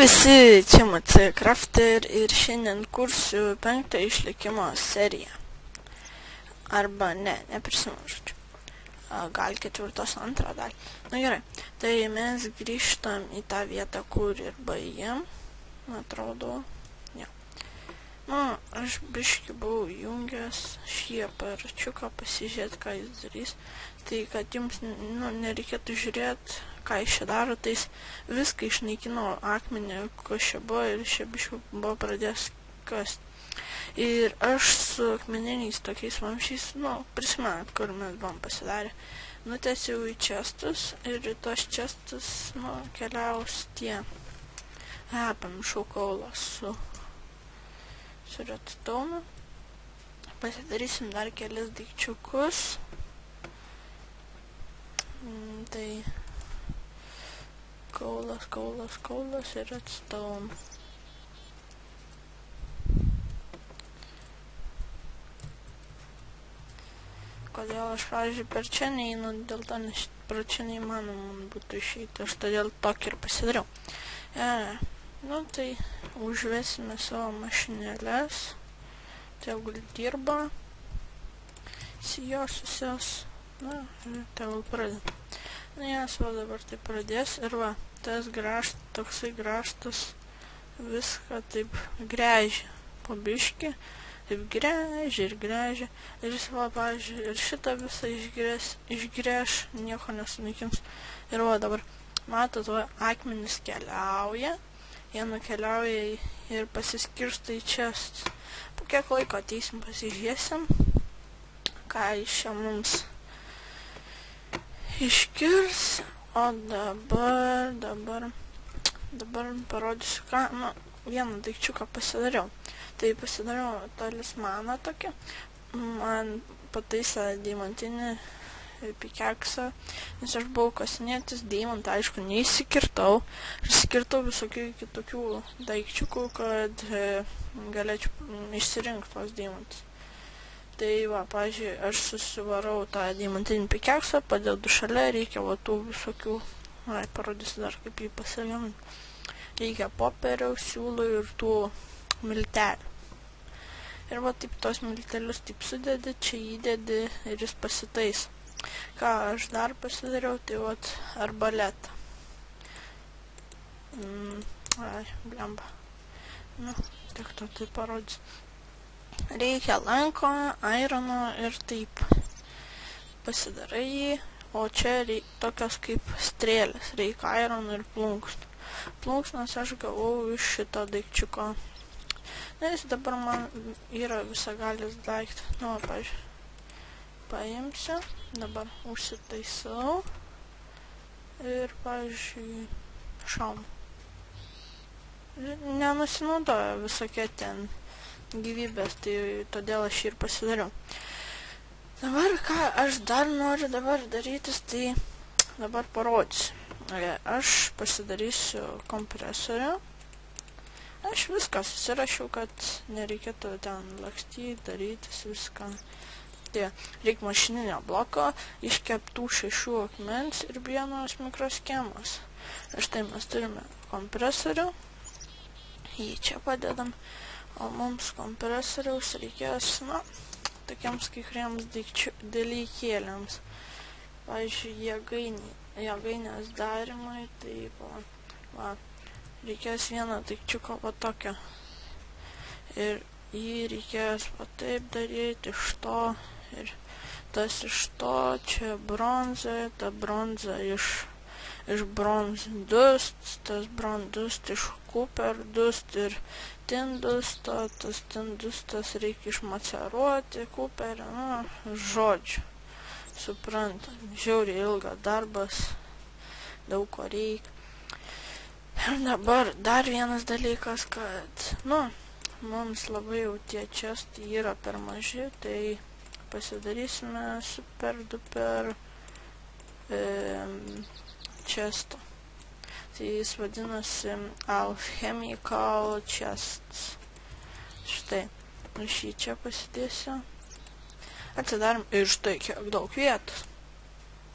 visi, čia MC Crafter ir šiandien kursiu 5 išlikimo seriją. Arba neprisimenu žodžiu. Gal 4-2 dalį. Na gerai, tai mes grįžtam į tą vietą, kur ir baigėm. Atrodo, jo. Aš biškį buvau jungęs šį aparačiuką, pasižiūrėti, ką jis darys. Tai, kad jums nereikėtų žiūrėti, ką jis čia daro, tai jis viską išnaikino akmenį, kas čia buvo, ir čia biškį buvo pradėjęs kasti. Ir aš su akmeniniais tokiais vamzdžiais, prisimenat, kur mes buvom pasidarę, nutęsiau į čestus, ir į tos čestus, keliaus tie, pamiršau kaulą su redstone. Pasidarysim dar kelis daikčiukus. Tai kaulas ir redstone. Kodėl aš, pavyzdžiui, per čia neinu, dėl to, nes per čia neįmanoma būtų išeiti, aš todėl tokį ir pasidariau. Tai užvesime savo mašinėlės, tegul dirba, jos visos, tegul pradeda. Jas va dabar tai pradės ir va, tas grąžtas, toksai grąžtas viską taip gręžia po biškį. Taip gręžia, ir jis va, pavyzdžiui, ir šitą visą išgręž, nieko nesunaikins. Ir va dabar, matot, va, akmenys keliauja, jie nukeliauja ir pasiskirsto į čestus. Po kiek laiko ateisim, pasižiūrėsim, ką iš čia mums iškirs. O dabar parodysiu, ką, vieną daikčiuką pasidariau. Tai pasidariau talismaną tokį, man pataisė deimantinį pikeksą, nes aš buvau kasinėtis deimantą, aišku, neįsikirtau, išsikirtau visokių kitokių daikčiukų, kad galėčiau išsirinkti tos deimantus. Tai va, pavyzdžiui, aš susivarau tą deimantinį pikeksą, padedu šalia, reikia va tų visokių, parodysiu dar kaip jį pasigaminti. Reikia popieriaus, siūlų ir tų miltelių. Ir va taip tos miltelius taip sudedi, čia įdedi ir jis pasitais. Ką aš dar pasidariau, tai vat arbaletą. Blemba. Tik to tai parodys. Reikia lanko, irono ir taip. Pasidarai jį, o čia tokios kaip strėlės, reikia irono ir plunksnų. Plunksnas aš gavau iš šito daikčiuko. Nes dabar man yra visagalis daiktas. Pavyzdžiui, paimsiu, dabar užsitaisau ir, pavyzdžiui, šaunu. Nenusinaudoja visokie ten gyvybės, tai todėl aš ir pasidariau. Dabar, ką aš dar noriu dabar darytis, tai dabar parodysiu. Aš pasidarysiu kompresorių. Aš viską susirašiau, kad nereikėtų ten lakstyti, darytis viską. Tai reikia mašininio bloko, iškeptų 6 akmens ir vienos mikroschemos. Štai mes turime kompresorių, jį čia padedam, o mums kompresoriaus reikės, tokiems kai kuriems dalykėliams. Pavyzdžiui, jėgainės darimui, tai va, reikės vieną daikčiuką va tokio. Ir jį reikės va taip daryti iš to, ir tas iš to, čia bronza, ta bronza iš bronzdust, tas bronzdust iš copper dust ir tindusto, tas tindustas reikia išmaceruoti, copperį, žodžiu. Suprantam, žiauriai ilgas darbas, daug ko reikia. Ir dabar dar vienas dalykas, kad, mums labai jau tie čestai yra per maži, tai pasidarysime super duper čestą. Tai jis vadinasi Alchemical Chests. Štai, aš jį čia pasidėsiu. Atsidarom ir štai kiek daug vietos.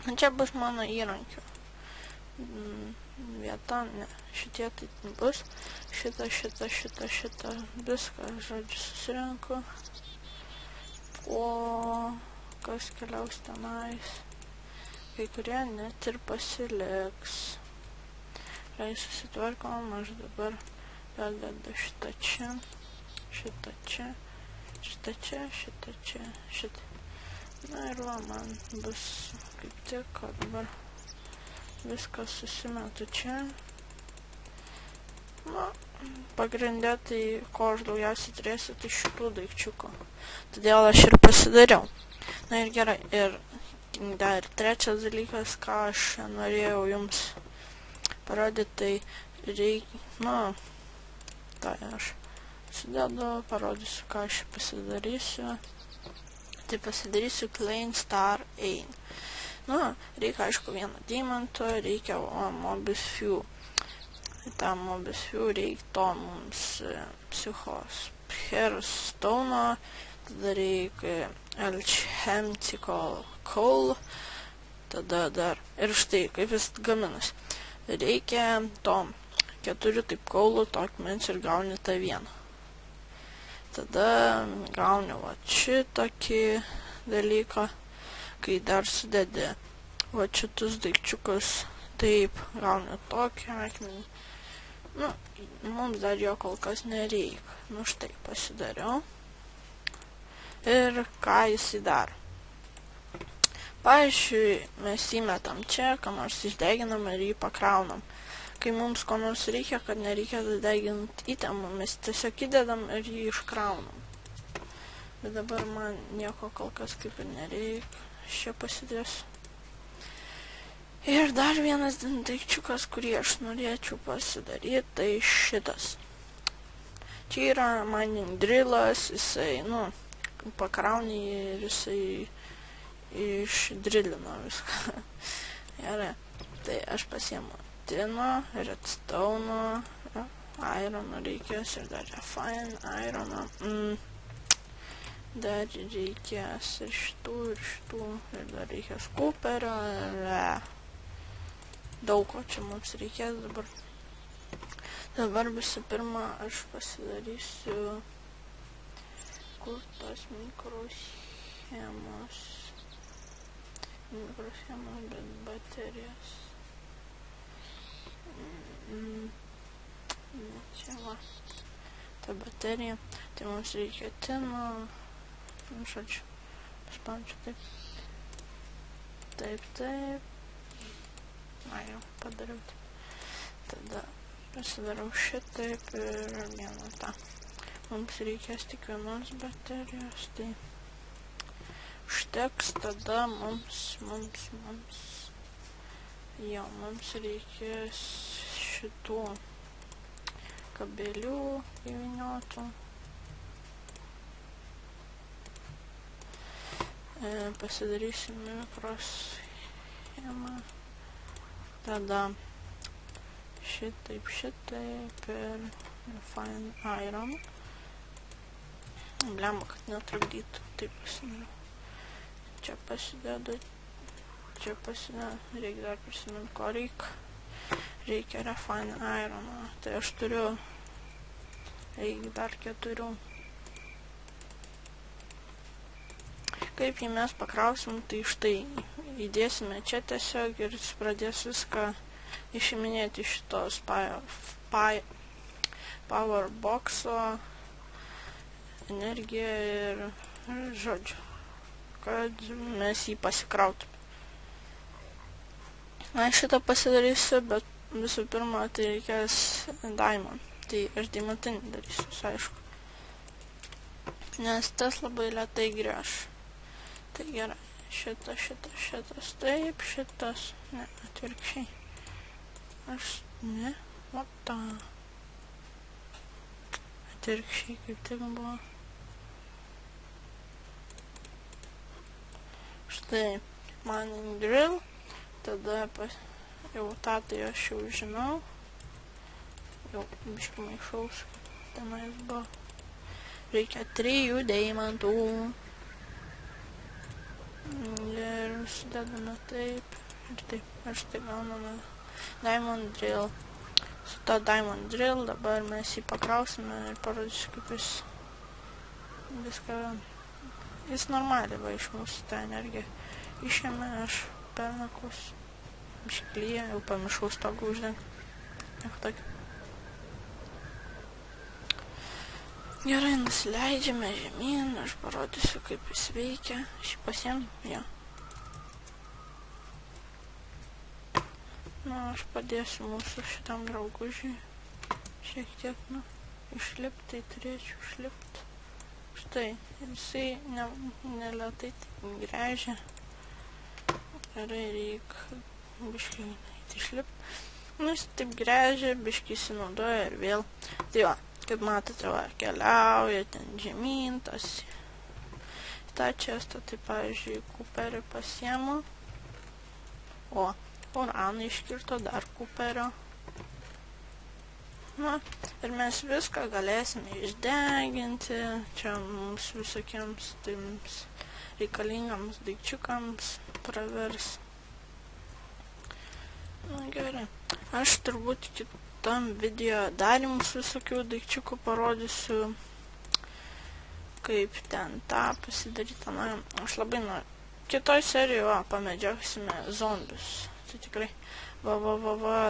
Čia bus mano įrankių vieta, šitie tai bus, šitą, viską, žodžiu, susirenku, o kas keliaus tenais, kai kurie net ir pasiliks. Jei susitvarkom, aš dabar vėl dedu šitą čia, šitą čia, šitą čia, šitą čia, šitą. Na ir va, man bus kaip tik, o dabar viskas susimetu čia. Na, pagrindė tai, ko aš daugiausiai turėsiu, tai šitų daikčiukų. Todėl aš ir pasidariau. Na ir gerai, ir dar trečias dalykas, ką aš norėjau jums parodyti, tai reikia, na, tai aš sudedu, parodysiu, ką aš pasidarysiu. Tai pasidarysiu Clean Star Ain. Nu, reikia, aišku, vieno deimanto, reikia Mobis Few. Tam Mobis Few reikia to mums Psychospheros Stone, tada reikia Alchemical Coal, tada dar. Ir štai, kaip jis gaminas. Reikia to 4 taip kaulų, to akmens ir gauni tą vieną. Tada gauni va šitokį dalyką, kai dar sudedi va šitus daikčiukus, taip gauni tokį akmenį. Nu, mums dar jo kol kas nereikia. Nu štai, pasidariau. Ir ką jisai daro? Pavyzdžiui, mes įmetam čia, ką nors išdeginam ir jį pakraunam. Kai mums ko nors reikia, kad nereikia deginti įtemų, mes tiesiog įdedam ir jį iškraunam. Bet dabar man nieko kol kas kaip ir nereikia. Čia pasidėsiu. Ir dar vienas daikčiukas, kurį aš norėčiau pasidaryti, tai šitas. Čia yra mining drillas, jisai, nu, pakrauni ir jisai išdrilino viską. Gerai, tai aš pasiemu tino, redstone, irono reikės ir dar refine irono. Dar reikės ir šitų, ir dar reikės cooperio, ir daug ko čia mums reikės dabar. Dabar visų pirma aš pasidarysiu, kur tos mikroschemos, bet baterijos. Čia va, ta baterija, tai mums reikia tino, žodžiu, paspaudžiu taip, na jau, padariau taip, tada pasidarau šitaip ir vieną tą, mums reikės tik vienos baterijos, tai užteks, tada mums reikės šitų kabelių įvyniotų. Pasidarysim mikroschemą. Tada šitaip ir refine iron. Blemba, kad netrukdytų, taip pasidariau. Čia pasidedu. Reikia dar prisiminti, ko reikia. Reikia refine irono. Tai aš turiu, reikia dar 4. Kaip jį mes pakrausim, tai štai įdėsime čia tiesiog ir jis pradės viską išiminėti iš šitos power boxo energiją ir žodžiu, kad mes jį pasikrautume. Na, šitą pasidarysiu, bet visų pirma, tai reikės diamond. Tai aš diamantinį darysiu, aišku. Nes tas labai lėtai grįž. Tai gerai, šitas, taip, šitas, ne, atvirkščiai. Ne, va tą. Atvirkščiai kaip tik buvo. Štai, mining drill. Tada jau tą tai aš jau žinau. Jau biškai maišaus, tenais buvo. Reikia 3 deimantų. Ir sudedame taip. Ir taip, aš tai gauname diamond drill su ta Diamond Drill, dabar mes jį pakrausime ir parodysiu, kaip jis viską, jis normaliai va iš mūsų tą energiją išėmė, aš permekus, bišklyje, jau pamiršau stogą uždengti, nieko tokio. Gerai, nusileidžiame žemyn, aš parodysiu, kaip jis veikia, aš jį pasiėmu, jo. Na, aš padėsiu mūsų šitam draugužiui šiek tiek, nu, išlipti, tai turėčiau išlipti. Štai, jisai nelėtai gręžia. Gerai, reikia biškai išlipti. Nu, jis taip gręžia, biškai įsinaudoja ir vėl. Tai va, kaip matote, va, keliauja ten žemyn, tas tą čestą, tai pavyzdžiui, Cooperį pasiemu. O, uraną iškirto dar Cooperio. Na, ir mes viską galėsime išdeginti, čia mums visokiems tiems reikalingams daikčiukams pravers. Na gerai, aš turbūt kitam video dar jums visokių daikčiukų parodysiu, kaip ten tą pasidaryti. Na, aš labai noriu. Kitoj serijoje pamedžiosime zombius. Tai tikrai,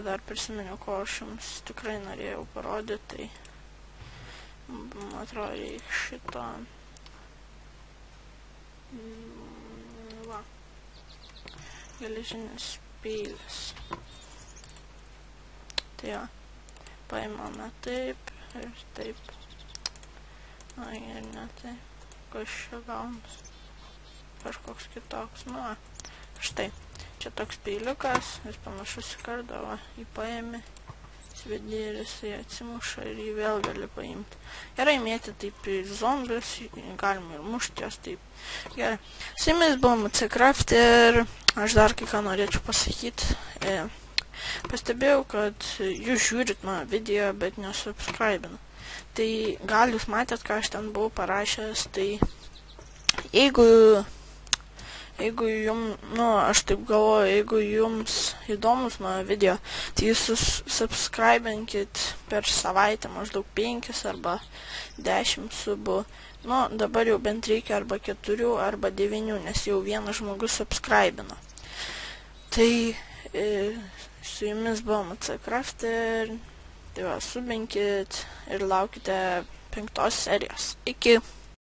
dar prisiminiau, ko aš jums tikrai norėjau parodyti, tai man atrodo, reikia šito. Va, geležinis peilis. Tai jo, paimame taip ir taip. Na, ir ne taip, kas čia gaunas. Kažkoks kitoks, nu va, štai. Čia toks peiliukas, jis panašus į kardą, va, jį paėmė, svedė ir jisai atsimuša ir jį vėl gali paimti. Gerai mėti taip į zombius, galima ir mušti jos taip. Gerai, su jumis buvo MCCraft ir aš dar kai ką norėčiau pasakyti. Pastebėjau, kad jūs žiūrit mano video, bet nesubscribinu. Tai gal jūs matėt, ką aš ten buvau parašęs, tai jeigu jums, nu, aš taip galvoju, jeigu jums įdomus mano video, tai jūs subscribinkit per savaitę maždaug 5 arba 10 subų. Nu, dabar jau bent reikia arba 4 arba 9, nes jau vienas žmogus subscribino. Tai su jumis buvo MCCraft ir tai va, subinkit ir laukite 5 serijos. Iki.